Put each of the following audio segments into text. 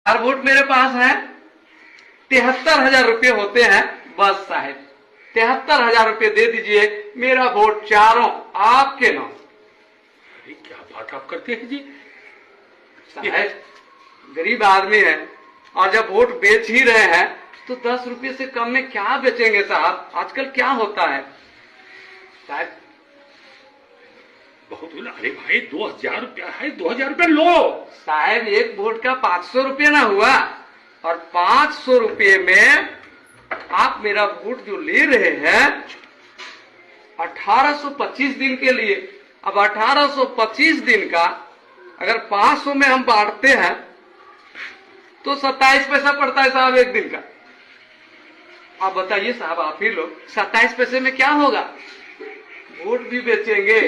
4 vote मेरे पास है, 73,000 रुपये होते हैं। बस साहब 73,000 रुपये दे दीजिए, मेरा वोट चारों आपके नाम। अरे क्या बात आप करते हैं जी। साहब गरीब आदमी है और जब वोट बेच ही रहे हैं तो 10 रुपये से कम में क्या बेचेंगे साहब। आजकल क्या होता है साहब। बहुत हुआ। अरे भाई 2,000 रुपया है, 2,000 रुपया लो। साहब एक वोट का 500 रुपये ना हुआ, और 500 रुपये में आप मेरा वोट जो ले रहे हैं 1825 दिन के लिए। अब 1825 दिन का अगर 500 में हम बांटते हैं तो 27 पैसा पड़ता है साहब एक दिन का। आप बताइए साहब, आप ही लोग 27 पैसे में क्या होगा। वोट भी बेचेंगे,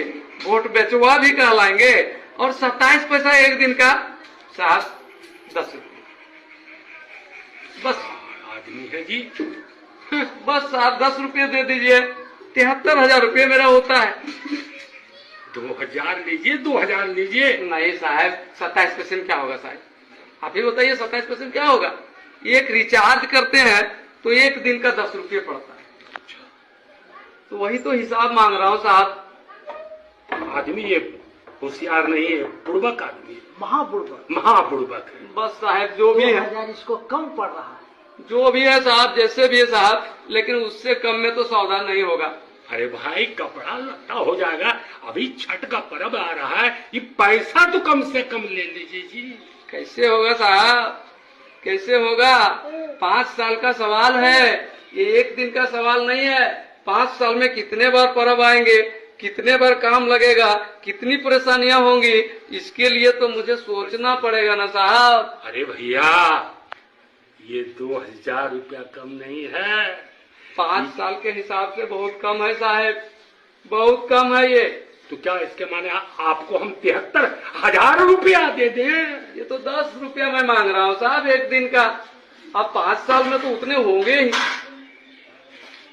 वोट बेचवा भी कहलाएंगे, और 27 पैसा एक दिन का साहब 10 रुपये। बस आदमी है जी। बस साहब 10 रुपये दे दीजिए, 73,000 रुपये मेरा होता है। 2,000 लीजिए, 2,000 लीजिए। नहीं साहब 27 पैसे में क्या होगा साहब, आप ही बताइए 27 पैसे में क्या होगा। एक रिचार्ज करते हैं तो एक दिन का 10 रुपये पड़ता है। तो वही तो हिसाब मांग रहा हूँ साहब। आदमी ये होशियार नहीं है, बुड़बक आदमी है, महाबुड़बक। महाबुड़बक है। बस साहब जो भी है, 2,000 इसको कम पड़ रहा है। जो भी है साहब, जैसे भी है साहब, लेकिन उससे कम में तो सौदा नहीं होगा। अरे भाई कपड़ा लत्ता हो जाएगा, अभी छठ का पर्व आ रहा है, ये पैसा तो कम से कम ले लीजिए जी। कैसे होगा साहब, कैसे होगा। 5 साल का सवाल है, ये एक दिन का सवाल नहीं है। 5 साल में कितने बार पर्व आएंगे, कितने बार काम लगेगा, कितनी परेशानियां होंगी, इसके लिए तो मुझे सोचना पड़ेगा ना साहब। अरे भैया ये 2,000 रुपया कम नहीं है। 5 साल के हिसाब से बहुत कम है साहब, बहुत कम है ये। तो क्या इसके माने आपको हम 73,000 रुपया दे दें? ये तो 10 रुपया मैं मांग रहा हूँ साहब एक दिन का। अब 5 साल में तो उतने होंगे ही।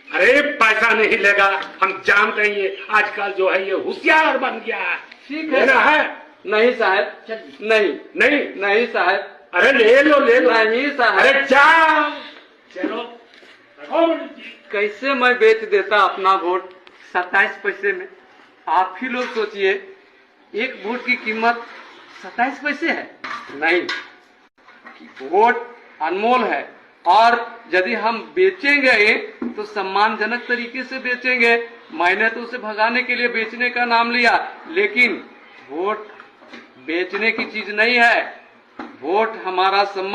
अरे पैसा नहीं लेगा, हम जानते हैं ये आजकल जो है ये होशियार बन गया है। ठीक लेना है? नहीं साहब, नहीं नहीं नहीं साहब। अरे ले लो ले लो। नहीं साहब। अरे जाओ चलो। कैसे मैं बेच देता अपना वोट 27 पैसे में। आप ही लोग सोचिए, एक वोट की कीमत 27 पैसे है। नहीं, वोट अनमोल है, और यदि हम बेचेंगे तो सम्मानजनक तरीके से बेचेंगे। मैंने तो उसे भगाने के लिए बेचने का नाम लिया, लेकिन वोट बेचने की चीज नहीं है। वोट हमारा सम्मान